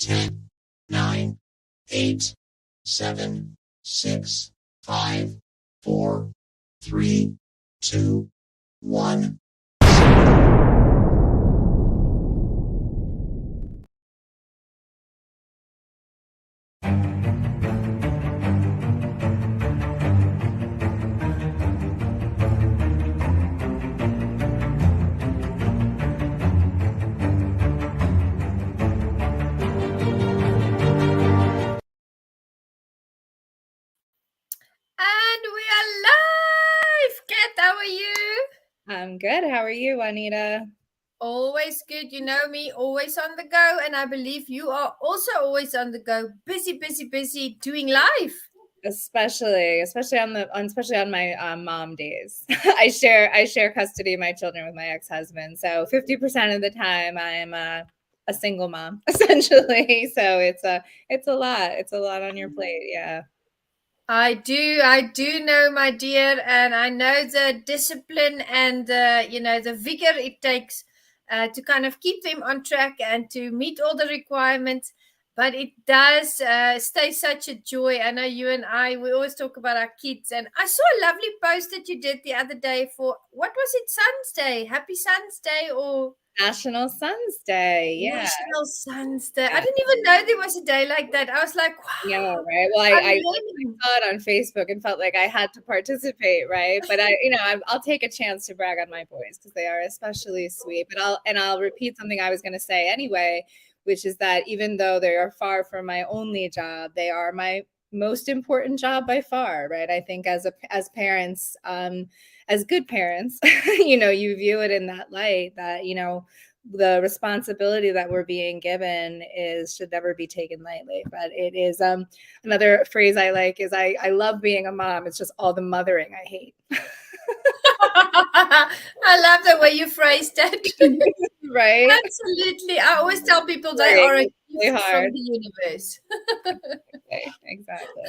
10, 9, 8, 7, 6, 5, 4, 3, 2, 1. And we are live! Kat, how are you? I'm good. How are you, Juanita? Always good. You know me, always on the go. And I believe you are also always on the go. Busy, busy, busy doing life. Especially on my mom days. I share custody of my children with my ex-husband. So 50% of the time I'm a single mom, essentially. So it's a lot. It's a lot on your plate. Yeah. I do know, my dear, and I know the discipline and the vigor it takes to kind of keep them on track and to meet all the requirements. But it does stay such a joy. I know you and we always talk about our kids, and I saw a lovely post that you did the other day for what was it, Sun's Day? Happy Sun's Day or National Sons Day. Yeah. National Sun's Day? I Yeah. didn't even know there was a day like that. I was like, Yeah, wow, right. Well, I'm I learning. saw it on Facebook and felt like I had to participate, right? But I'll take a chance to brag on my boys because they are especially sweet. But I'll repeat something I was going to say anyway, which is that even though they are far from my only job, they are my most important job by far, right? I think as parents, as good parents, you view it in that light that the responsibility that we're being given should never be taken lightly. But it is another phrase I like is I love being a mom. It's just all the mothering I hate. I love the way you phrased that. Right? Absolutely. I always tell people they Right. are a It's really gift from hard. the universe. Exactly.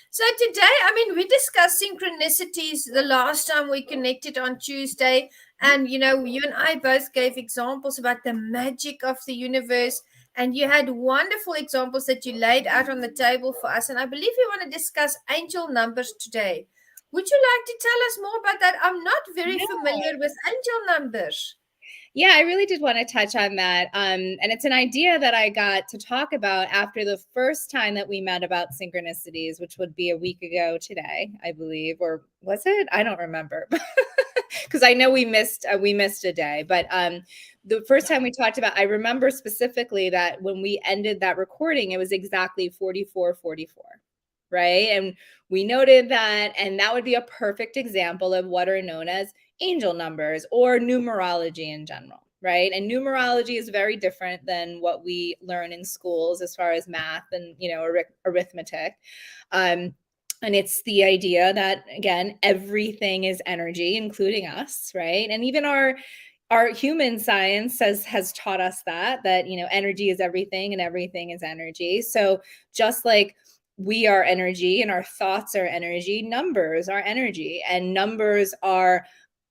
So today, I mean, we discussed synchronicities the last time we connected on Tuesday. And, you and I both gave examples about the magic of the universe. And you had wonderful examples that you laid out on the table for us. And I believe we want to discuss angel numbers today. Would you like to tell us more about that? I'm not very familiar with angel numbers. Yeah, I really did want to touch on that. And it's an idea that I got to talk about after the first time that we met about synchronicities, which would be a week ago today, I believe, or was it? I don't remember. Because I know we missed a day, but the first time we talked about, I remember specifically that when we ended that recording, it was exactly 4444, right? And we noted that, and that would be a perfect example of what are known as angel numbers or numerology in general, right? And numerology is very different than what we learn in schools as far as math and arithmetic. And it's the idea that, again, everything is energy, including us, right? And even our human science has taught us that energy is everything and everything is energy. So just like we are energy and our thoughts are energy, numbers are energy, and numbers are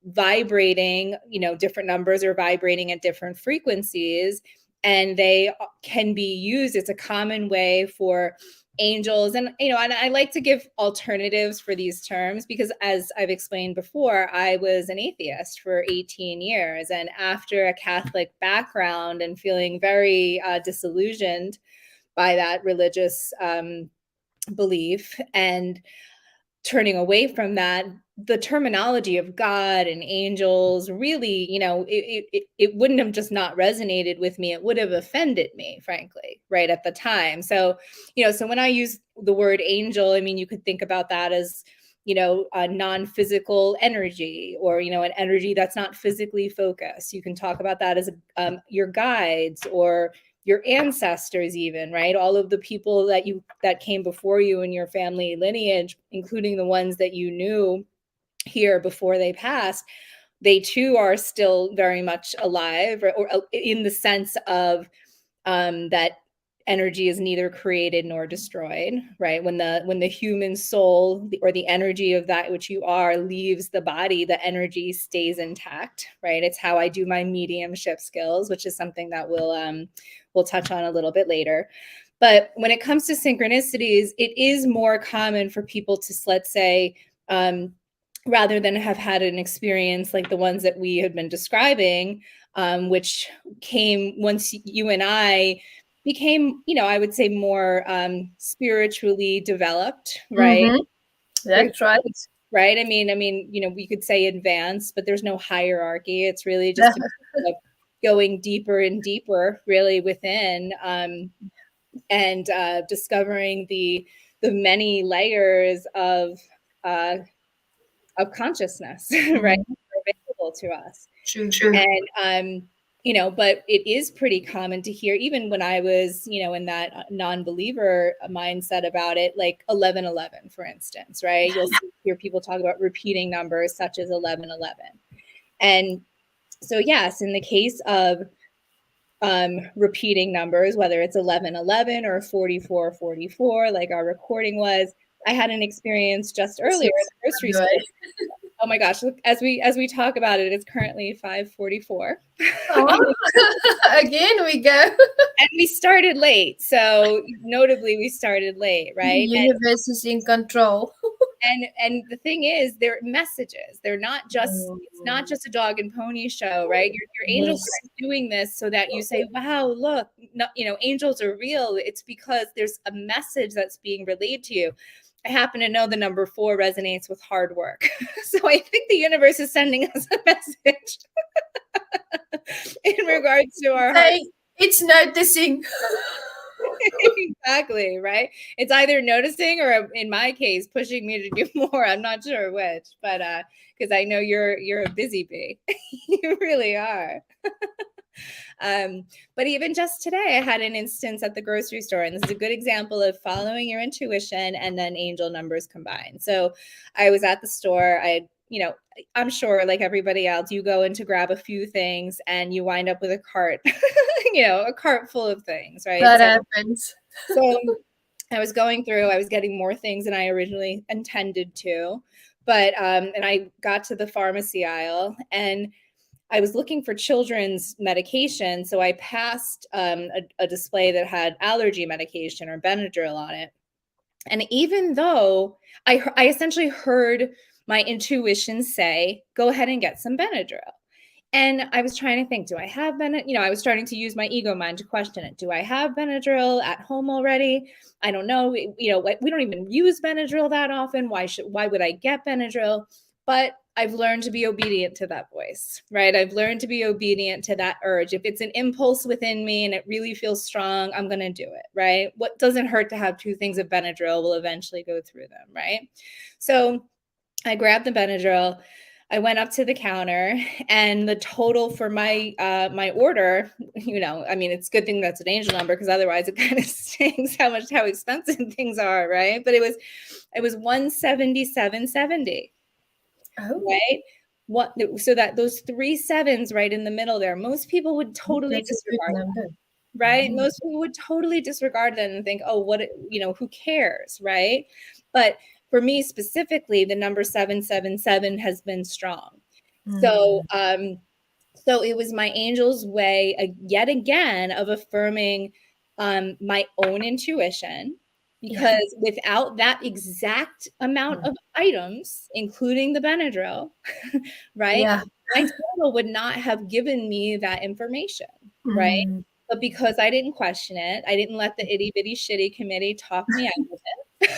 vibrating, different numbers are vibrating at different frequencies, and they can be used. It's a common way for angels, and I like to give alternatives for these terms because, as I've explained before, I was an atheist for 18 years, and after a Catholic background and feeling very disillusioned by that religious belief and turning away from that, the terminology of God and angels really, it wouldn't have just not resonated with me. It would have offended me, frankly, right at the time. So, so when I use the word angel, I mean, you could think about that as, a non-physical energy, or, an energy that's not physically focused. You can talk about that as your guides or your ancestors, even, right? All of the people that came before you in your family lineage, including the ones that you knew here before they passed, they too are still very much alive, or in the sense of that energy is neither created nor destroyed, right? When the human soul or the energy of that which you are leaves the body, the energy stays intact, right? It's how I do my mediumship skills, which is something that we'll touch on a little bit later. But when it comes to synchronicities, it is more common for people to, let's say, rather than have had an experience like the ones that we had been describing, which came once you and I became, I would say more spiritually developed, right? That's right. Right. I mean, we could say advanced, but there's no hierarchy. It's really just going deeper and deeper, really within, and discovering the many layers of consciousness, right, available to us. True. And but it is pretty common to hear, even when I was, in that non-believer mindset about it, like 1111, for instance, right? You'll hear people talk about repeating numbers such as 1111. And so, yes, in the case of repeating numbers, whether it's 1111 or 4444, like our recording was, I had an experience just earlier in the grocery store. Oh my gosh, look, as we talk about it, it's currently 5:44. Oh, again we go. And we started late. So notably we started late, right? The universe is in control. And the thing is, they're messages. They're not just, it's not just a dog and pony show, right? Your angels are doing this so that you say, wow, look, angels are real. It's because there's a message that's being relayed to you. I happen to know the number 4 resonates with hard work. So I think the universe is sending us a message in regards to our heart. It's noticing. Exactly, right? It's either noticing or, in my case, pushing me to do more. I'm not sure which, but because I know you're a busy bee. You really are. But even just today, I had an instance at the grocery store, and this is a good example of following your intuition and then angel numbers combined. So I was at the store. I'm sure, like everybody else, you go in to grab a few things and you wind up with a cart, a cart full of things, right? That happens. So I was going through, I was getting more things than I originally intended to, but, and I got to the pharmacy aisle and I was looking for children's medication. So I passed a display that had allergy medication or Benadryl on it. And even though I essentially heard my intuition say, go ahead and get some Benadryl. And I was trying to think, do I have Benadryl? I was starting to use my ego mind to question it. Do I have Benadryl at home already? I don't know. We don't even use Benadryl that often. Why would I get Benadryl? But I've learned to be obedient to that voice, right? I've learned to be obedient to that urge. If it's an impulse within me and it really feels strong, I'm going to do it, right? What doesn't hurt to have 2 things of Benadryl will eventually go through them, right? So I grabbed the Benadryl. I went up to the counter, and the total for my my order, it's a good thing that's an angel number, because otherwise it kind of stings how expensive things are, right? But it was $177.70. Oh. Right? So that those 3 sevens right in the middle there, most people would totally disregard them, right? Mm-hmm. Most people would totally disregard them and think, oh, who cares, right? But for me specifically, the number 777 has been strong. Mm-hmm. So it was my angel's way, yet again, of affirming my own intuition. Because without that exact amount of items, including the Benadryl, right, my total would not have given me that information, right? But because I didn't question it, I didn't let the itty bitty shitty committee talk me out of it.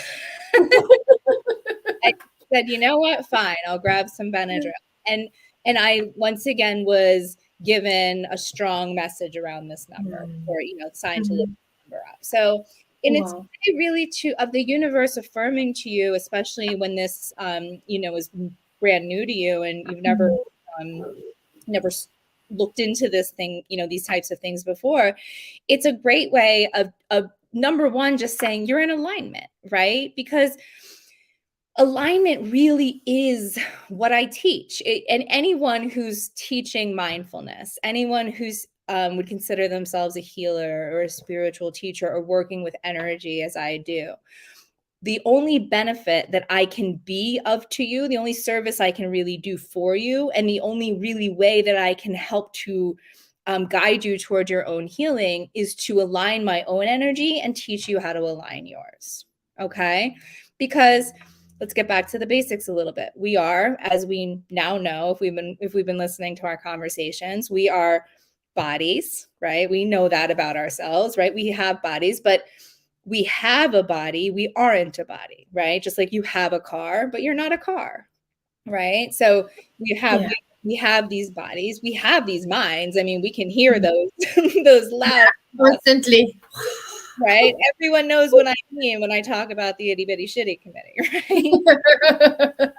I said, you know what? Fine, I'll grab some Benadryl. And I once again was given a strong message around this number, or signed to lift the number up. So. And it's really of the universe affirming to you, especially when this, is brand new to you and you've never looked into this thing, these types of things before. It's a great way of number one, just saying you're in alignment, right? Because alignment really is what I teach. And anyone who's teaching mindfulness, anyone who's would consider themselves a healer or a spiritual teacher or working with energy as I do, the only benefit that I can be of to you, the only service I can really do for you, and the only really way that I can help to guide you toward your own healing is to align my own energy and teach you how to align yours. Okay? Because let's get back to the basics a little bit. We are, as we now know, if we've been listening to our conversations, we are bodies, right? We know that about ourselves, right? We have bodies, but we have a body, we aren't a body, right? Just like you have a car, but you're not a car, right? So we have these bodies, we have these minds. I mean, we can hear those those loud Constantly. right? Everyone knows what I mean when I talk about the itty bitty shitty committee, right?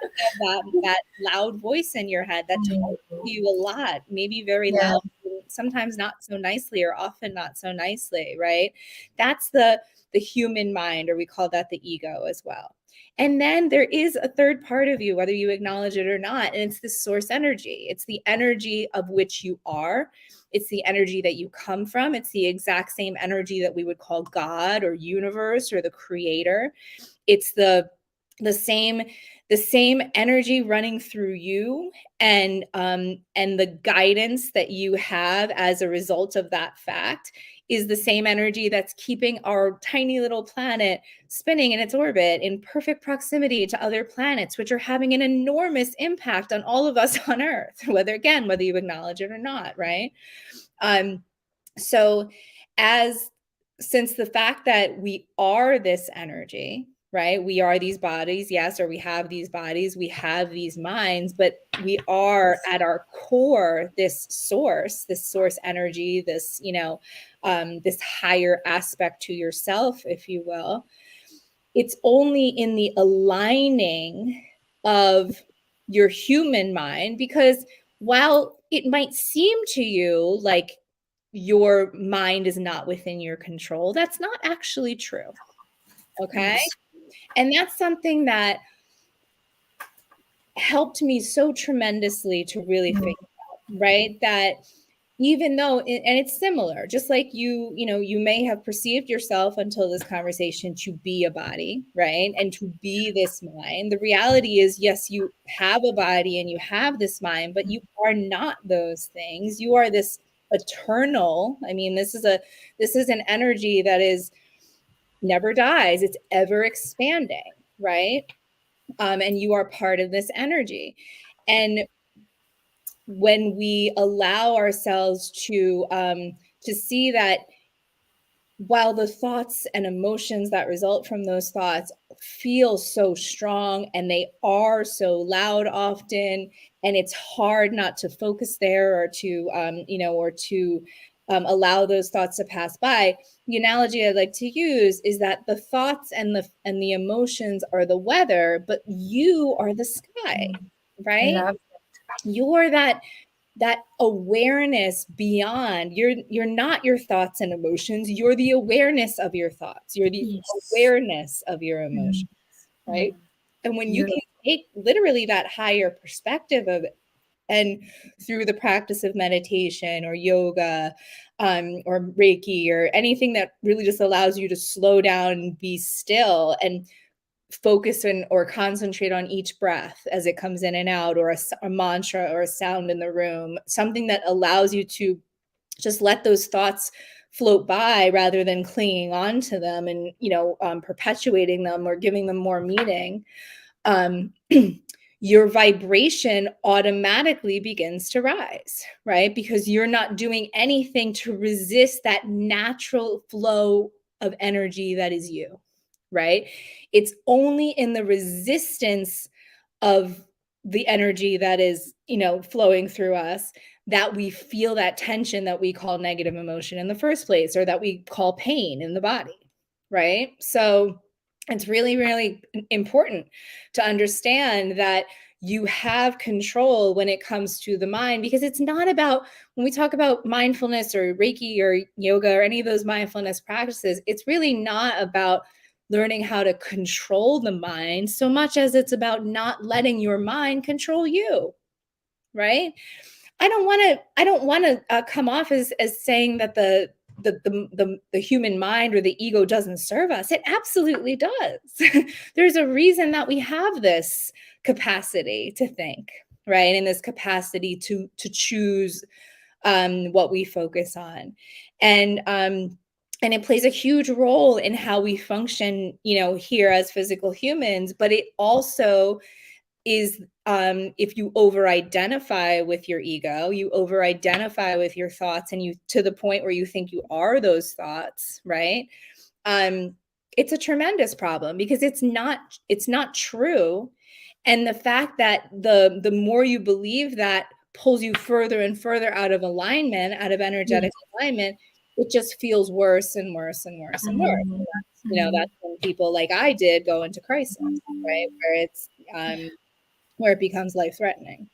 that loud voice in your head that talks to you a lot, maybe very loud, sometimes not so nicely, or often not so nicely, right? That's the human mind, or we call that the ego as well. And then there is a third part of you, whether you acknowledge it or not, and it's the source energy. It's the energy of which you are. It's the energy that you come from. It's the exact same energy that we would call God or universe or the creator. It's the same energy running through you, and the guidance that you have as a result of that fact is the same energy that's keeping our tiny little planet spinning in its orbit in perfect proximity to other planets, which are having an enormous impact on all of us on Earth, whether you acknowledge it or not, right? So since the fact that we are this energy, right? We are these bodies, yes, or we have these bodies, we have these minds, but we are at our core this source energy, this, this higher aspect to yourself, if you will. It's only in the aligning of your human mind, because while it might seem to you like your mind is not within your control, that's not actually true. Okay. Yes. And that's something that helped me so tremendously to really think about, right? That even though, and it's similar, just like you may have perceived yourself until this conversation to be a body, right? And to be this mind. The reality is, yes, you have a body and you have this mind, but you are not those things. You are this eternal. I mean, this is an energy that is never dies. It's ever expanding, right? And you are part of this energy. And when we allow ourselves to see that while the thoughts and emotions that result from those thoughts feel so strong and they are so loud often, and it's hard not to focus there or to allow those thoughts to pass by, the analogy I'd like to use is that the thoughts and the emotions are the weather, but you are the sky, right? You're that awareness beyond. You're not your thoughts and emotions. You're the awareness of your thoughts. You're the awareness of your emotions, right? And when you can take literally that higher perspective of it, and through the practice of meditation or yoga, or Reiki, or anything that really just allows you to slow down and be still and focus or concentrate on each breath as it comes in and out, or a mantra or a sound in the room, something that allows you to just let those thoughts float by rather than clinging on to them and perpetuating them or giving them more meaning. Your vibration automatically begins to rise, right? Because you're not doing anything to resist that natural flow of energy that is you, right? It's only in the resistance of the energy that is, flowing through us that we feel that tension that we call negative emotion in the first place, or that we call pain in the body, right? So it's really, really important to understand that you have control when it comes to the mind, because it's not about, when we talk about mindfulness or Reiki or yoga or any of those mindfulness practices, it's really not about learning how to control the mind so much as it's about not letting your mind control you, right? I don't want to come off as saying that the human mind or the ego doesn't serve us. It absolutely does. There's a reason that we have this capacity to think, right? And this capacity to choose what we focus on. And it plays a huge role in how we function, here as physical humans, but it also is, if you over-identify with your ego, you over-identify with your thoughts, and you to the point where you think you are those thoughts, right? It's a tremendous problem, because it's not true. And the fact that the more you believe that pulls you further and further out of alignment, out of energetic alignment, it just feels worse and worse and worse and worse. That's when people like I did go into crisis, right? Where it's where it becomes life-threatening.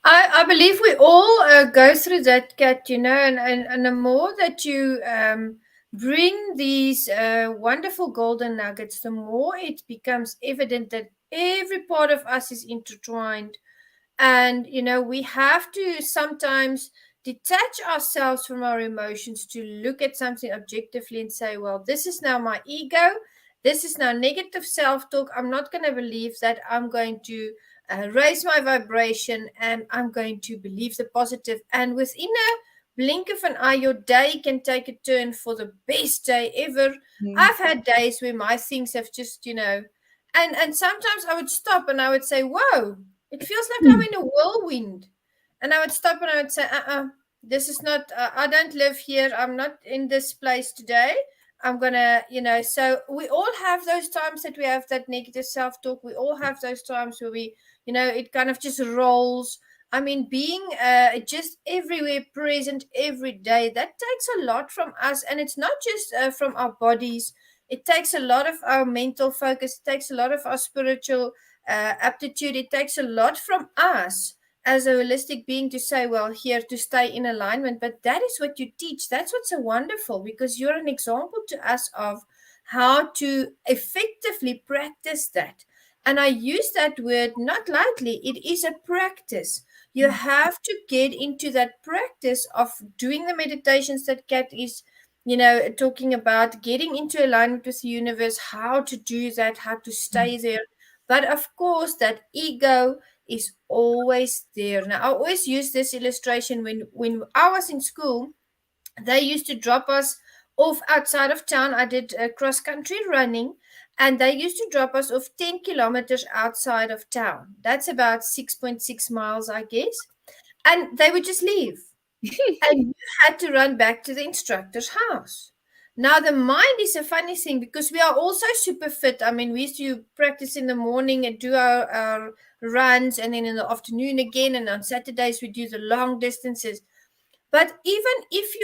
I believe we all go through that, Kat, and the more that you bring these wonderful golden nuggets, the more it becomes evident that every part of us is intertwined. And, we have to sometimes detach ourselves from our emotions to look at something objectively and say, well, this is now my ego. This is now negative self-talk. I'm not going to believe that. I'm going to raise my vibration, and I'm going to believe the positive. And within a blink of an eye, your day can take a turn for the best day ever. I've had days where my things have just, and sometimes I would stop and I would say, whoa, it feels like I'm in a whirlwind. And I would stop and I would say, this is not, I don't live here. I'm not in this place today. I'm going to, so we all have those times that we have that negative self-talk. We all have those times where we, it kind of just rolls. I mean, being just everywhere present every day, that takes a lot from us. And it's not just from our bodies. It takes a lot of our mental focus. It takes a lot of our spiritual aptitude. It takes a lot from us as a holistic being to say, well, here to stay in alignment. But that is what you teach. That's what's so wonderful, because you're an example to us of how to effectively practice that. And I use that word not lightly. It is a practice. You have to get into that practice of doing the meditations that Kat is talking about, getting into alignment with the universe, how to do that, how to stay there. But of course, that ego is always there. Now, I always use this illustration when I was in school. They used to drop us off outside of town. I did cross-country running, and they used to drop us off 10 kilometers outside of town. That's about 6.6 miles, I guess. And they would just leave. And you had to run back to the instructor's house. Now, the mind is a funny thing, because we are also super fit. I mean, we used to practice in the morning and do our runs, and then in the afternoon again. And on Saturdays, we do the long distances. But even if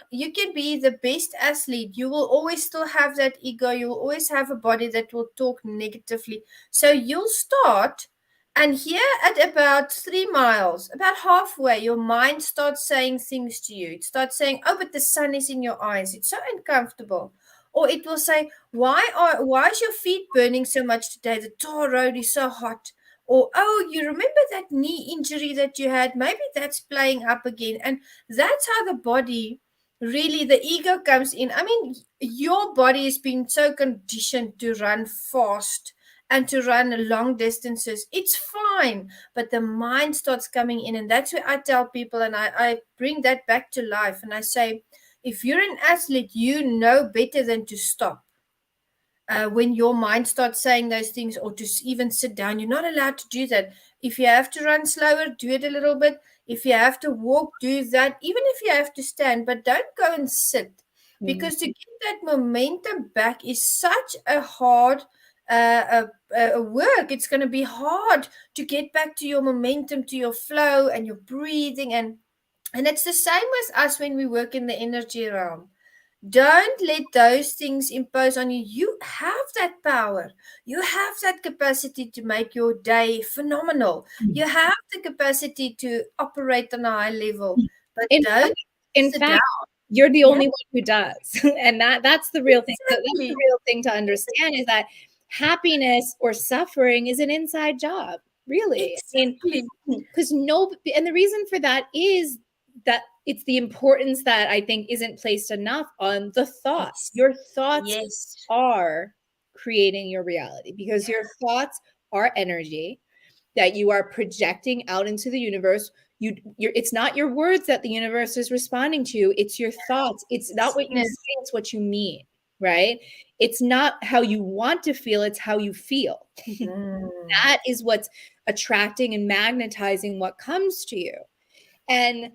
you can be the best athlete, you will always still have that ego. You'll always have a body that will talk negatively. So you'll start, and here at about 3 miles, about halfway, your mind starts saying things to you. It starts saying, oh, but the sun is in your eyes. It's so uncomfortable. Or it will say, why is your feet burning so much today? The tar road is so hot. Or, oh, you remember that knee injury that you had? Maybe that's playing up again. And that's how the body, really, the ego comes in. I mean, your body has been so conditioned to run fast and to run long distances. It's fine. But the mind starts coming in. And that's where I tell people, and I bring that back to life. And I say, if you're an athlete, you know better than to stop. When your mind starts saying those things, or to even sit down, you're not allowed to do that. If you have to run slower, do it a little bit. If you have to walk, do that. Even if you have to stand, but don't go and sit, because to get that momentum back is such a hard work. It's going to be hard to get back to your momentum, to your flow and your breathing. And it's the same with us when we work in the energy realm. Don't let those things impose on you. You have that power. You have that capacity to make your day phenomenal. You have the capacity to operate on a high level. But in fact, you're the only one who does. And that's the real thing. That's the real thing to understand, is that happiness or suffering is an inside job. really. Exactly. Because and the reason for that is that it's the importance that I think isn't placed enough on the thoughts. Yes. Your thoughts Yes. are creating your reality, because your thoughts are energy that you are projecting out into the universe. It's not your words that the universe is responding to, it's your thoughts. It's not what you Yes. say, it's what you mean, right? It's not how you want to feel, it's how you feel. That is what's attracting and magnetizing what comes to you. And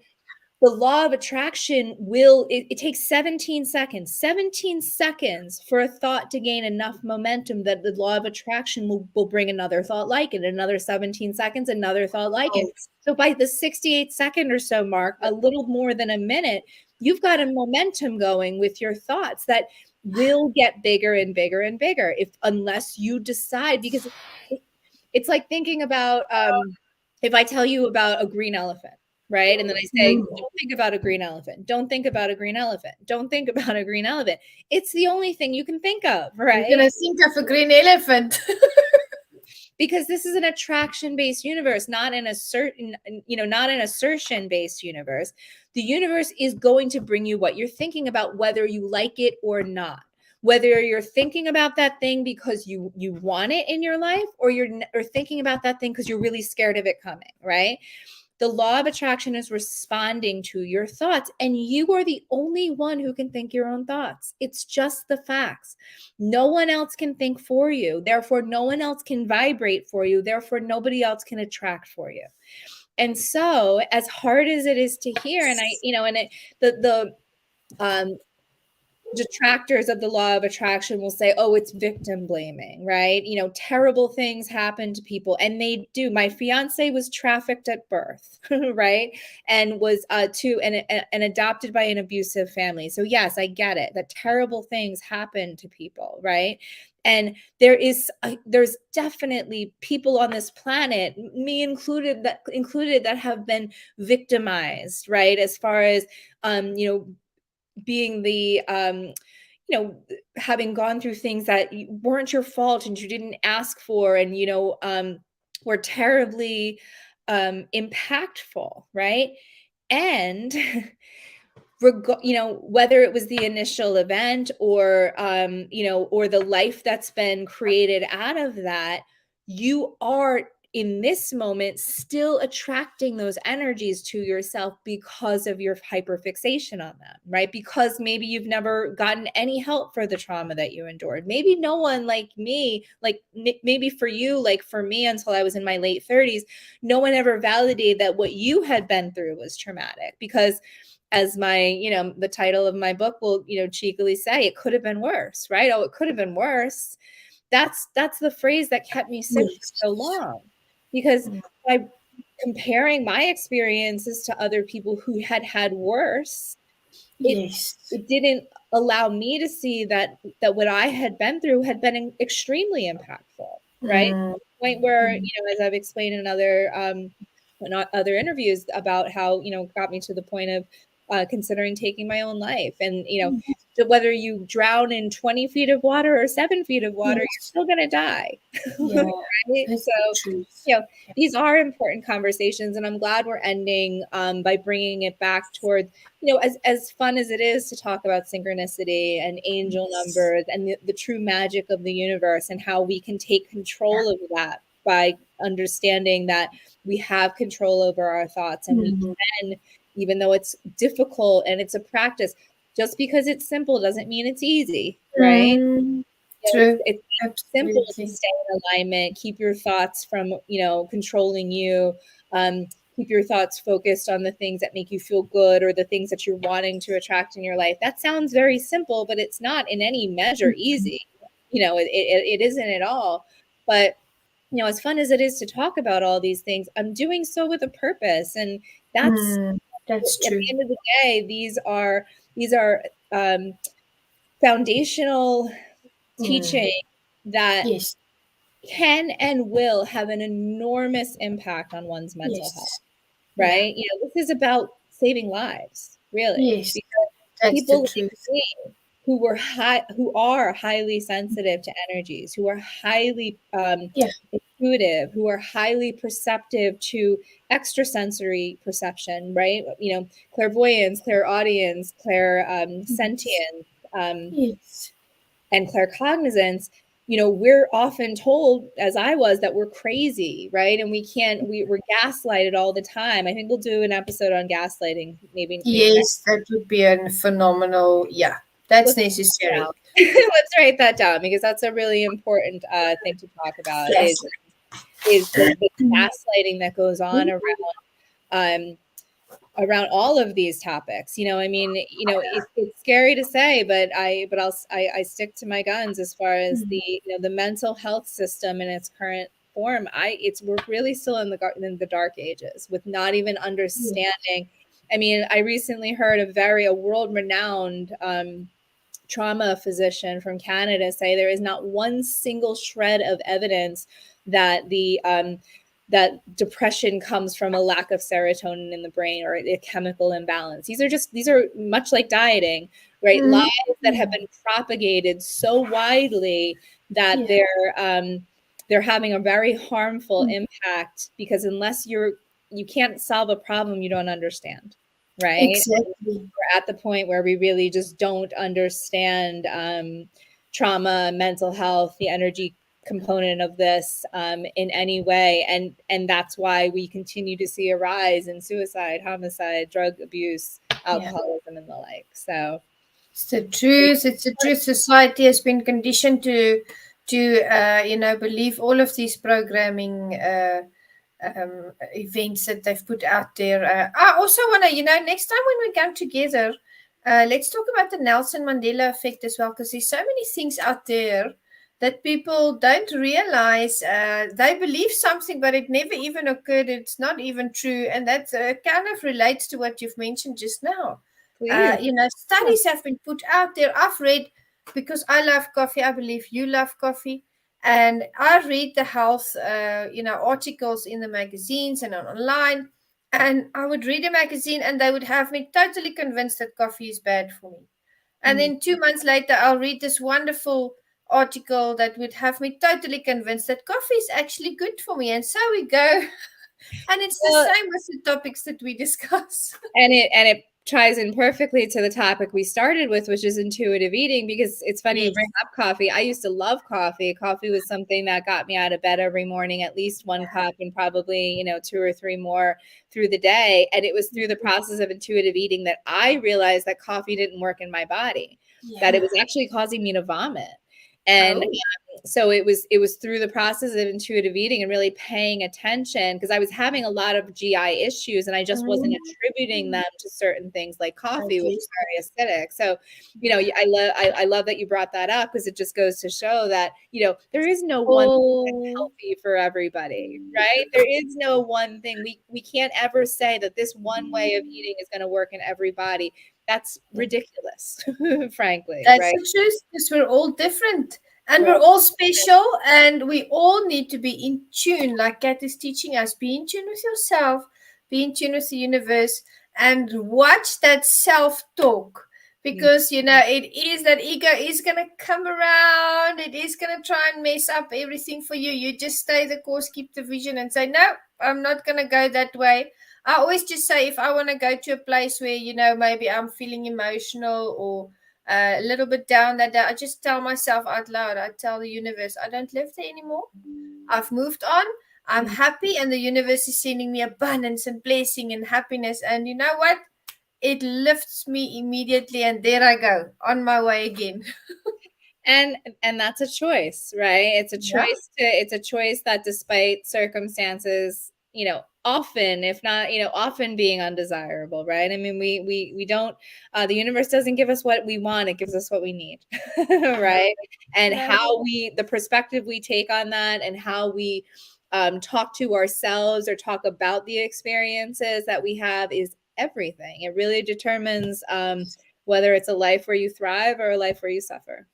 the law of attraction it takes 17 seconds for a thought to gain enough momentum that the law of attraction will bring another thought like it, another 17 seconds, another thought like it. So by the 68 second or so mark, a little more than a minute, you've got a momentum going with your thoughts that will get bigger and bigger and bigger, unless you decide. Because it's like thinking about if I tell you about a green elephant, right? And then I say, don't think about a green elephant. Don't think about a green elephant. Don't think about a green elephant. It's the only thing you can think of, right? You're going to think of a green elephant. Because this is an attraction-based universe, not an assertion-based universe. The universe is going to bring you what you're thinking about, whether you like it or not. Whether you're thinking about that thing because you want it in your life, or you're thinking about that thing because you're really scared of it coming, right? The law of attraction is responding to your thoughts, and you are the only one who can think your own thoughts. It's just the facts. No one else can think for you. Therefore, no one else can vibrate for you. Therefore, nobody else can attract for you. And so, as hard as it is to hear, and the detractors of the law of attraction will say, oh, it's victim blaming, right? Terrible things happen to people, and they do. My fiance was trafficked at birth, right? And was and adopted by an abusive family. So yes, I get it, that terrible things happen to people, right? And there's definitely people on this planet, me included, that have been victimized, right? As far as being the having gone through things that weren't your fault and you didn't ask for, and were terribly impactful, right? And whether it was the initial event or or the life that's been created out of that, you are in this moment still attracting those energies to yourself because of your hyperfixation on them, right? Because maybe you've never gotten any help for the trauma that you endured. Maybe no one like me, like maybe for you, like for me, until I was in my late 30s, no one ever validated that what you had been through was traumatic. Because as my, the title of my book will, cheekily say, it could have been worse, right? Oh, it could have been worse. That's the phrase that kept me sick for so long. Because by comparing my experiences to other people who had worse, it didn't allow me to see that what I had been through had been extremely impactful, right? To the point where, as I've explained in other interviews about how, got me to the point of considering taking my own life. And, whether you drown in 20 feet of water or 7 feet of water, you're still going to die. Right? So, these are important conversations, and I'm glad we're ending by bringing it back towards, as fun as it is to talk about synchronicity and angel numbers and the true magic of the universe, and how we can take control of that by understanding that we have control over our thoughts, and we can, even though it's difficult and it's a practice. Just because it's simple doesn't mean it's easy, right? True. It's simple to stay in alignment, keep your thoughts from, controlling you, keep your thoughts focused on the things that make you feel good or the things that you're wanting to attract in your life. That sounds very simple, but it's not in any measure easy. It isn't at all. But as fun as it is to talk about all these things, I'm doing so with a purpose. And that's at true. the end of the day, these are foundational teaching that can and will have an enormous impact on one's mental health, right? This is about saving lives, really. Because people like me who are highly sensitive to energies, who are highly intuitive, who are highly perceptive to extrasensory perception, right? Clairvoyance, clairaudience, sentience, Yes. and claircognizance. We're often told, as I was, that we're crazy, right? And we're gaslighted all the time. I think we'll do an episode on gaslighting, maybe next. Yes, that would be a phenomenal. Yeah, that's Let's necessary. let's write that down, because that's a really important thing to talk about. Yes. Is the gaslighting that goes on around all of these topics. It's scary to say, but I stick to my guns as far as the mental health system in its current form. We're really still in the dark ages, with not even understanding. I mean, I recently heard a world-renowned trauma physician from Canada say there is not one single shred of evidence that that depression comes from a lack of serotonin in the brain or a chemical imbalance. These are much like dieting, right? Lies that have been propagated so widely that they're having a very harmful impact, because unless you can't solve a problem you don't understand, right? Exactly. We're at the point where we really just don't understand trauma, mental health, the energy component of this in any way, and that's why we continue to see a rise in suicide, homicide, drug abuse, alcoholism, and the like. So it's the truth. It's the truth. Society has been conditioned to believe all of these programming events that they've put out there. I also want to, next time when we come together, let's talk about the Nelson Mandela effect as well, because there's so many things out there that people don't realize. They believe something, but it never even occurred. It's not even true. And that kind of relates to what you've mentioned just now. Studies have been put out there. I've read, because I love coffee. I believe you love coffee. And I read the health, articles in the magazines and online. And I would read a magazine and they would have me totally convinced that coffee is bad for me. And then 2 months later, I'll read this wonderful article that would have me totally convinced that coffee is actually good for me. And so we go. And it's the same with the topics that we discuss. And it ties in perfectly to the topic we started with, which is intuitive eating, because it's funny you bring up coffee. I used to love coffee. Coffee was something that got me out of bed every morning, at least one cup, and probably, 2 or 3 more through the day. And it was through the process of intuitive eating that I realized that coffee didn't work in my body, that it was actually causing me to vomit. And so it was through the process of intuitive eating and really paying attention, because I was having a lot of GI issues and I just wasn't attributing them to certain things like coffee, which is very acidic. So, I love that you brought that up, because it just goes to show that, there is no one thing that's healthy for everybody, right? There is no one thing. We can't ever say that this one way of eating is going to work in everybody. That's ridiculous, frankly. That's right? the truth, because we're all different and we're all special, and we all need to be in tune, like Kat is teaching us. Be in tune with yourself, be in tune with the universe, and watch that self-talk, because it is that ego is going to come around. It is going to try and mess up everything for you. You just stay the course, keep the vision, and say, no, I'm not going to go that way. I always just say, if I want to go to a place where, maybe I'm feeling emotional or a little bit down that day, I just tell myself out loud, I tell the universe, I don't live there anymore. I've moved on. I'm happy, and the universe is sending me abundance and blessing and happiness. And you know what? It lifts me immediately, and there I go on my way again. And that's a choice, right? It's a choice it's a choice that, despite circumstances, often, if not, often being undesirable, right? I mean, we don't, the universe doesn't give us what we want, it gives us what we need, right? And how the perspective we take on that, and how we talk to ourselves or talk about the experiences that we have, is everything. It really determines whether it's a life where you thrive or a life where you suffer.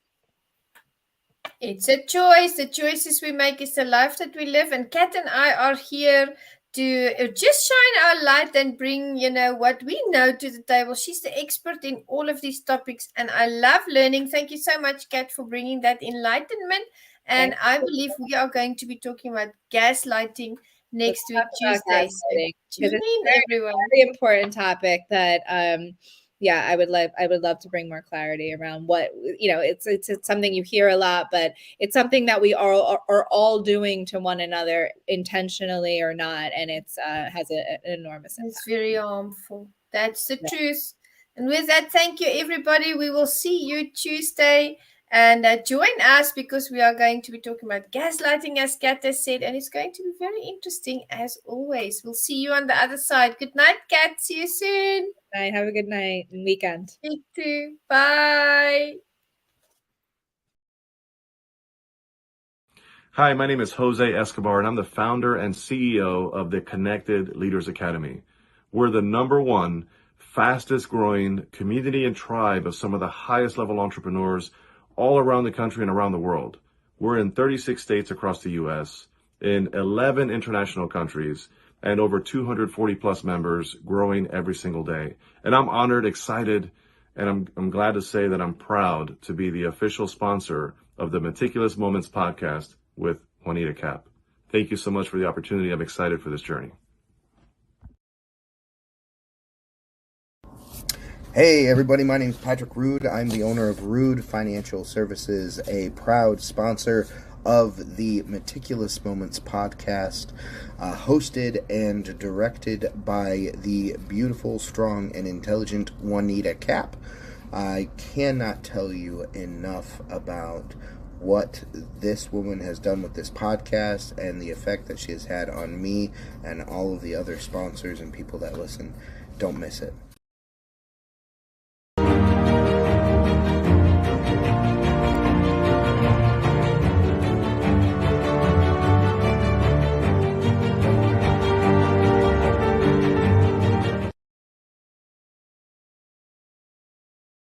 It's a choice. The choices we make is the life that we live. And Kat and I are here to just shine our light and bring, what we know to the table. She's the expert in all of these topics, and I love learning. Thank you so much, Kat, for bringing that enlightenment And I believe we are going to be talking about gaslighting next week, Tuesday. So Because tune it's in, everyone. very important topic that I would love to bring more clarity around what, it's something you hear a lot, but it's something that we are all doing to one another intentionally or not, and it's has an enormous impact. It's very harmful. That's the truth. And with that, thank you, everybody. We will see you Tuesday. And join us because we are going to be talking about gaslighting, as Kat has said, and it's going to be very interesting as always. We'll see you on the other side. Good night, Kat. See you soon. Good night. Have a good night and weekend. You too. Bye. Hi, my name is Jose Escobar, and I'm the founder and CEO of the Connected Leaders Academy. We're the #1 fastest growing community and tribe of some of the highest level entrepreneurs all around the country and around the world. We're in 36 states across the U.S., in 11 international countries, and over 240 plus members, growing every single day. And I'm honored, excited, and I'm glad to say that I'm proud to be the official sponsor of the Meticulous Moments podcast with Juanita Cap. Thank you so much for the opportunity. I'm excited for this journey. Hey everybody, my name is Patrick Rude. I'm the owner of Rude Financial Services, a proud sponsor of the Meticulous Moments podcast, hosted and directed by the beautiful, strong, and intelligent Juanita Cap. I cannot tell you enough about what this woman has done with this podcast and the effect that she has had on me and all of the other sponsors and people that listen. Don't miss it.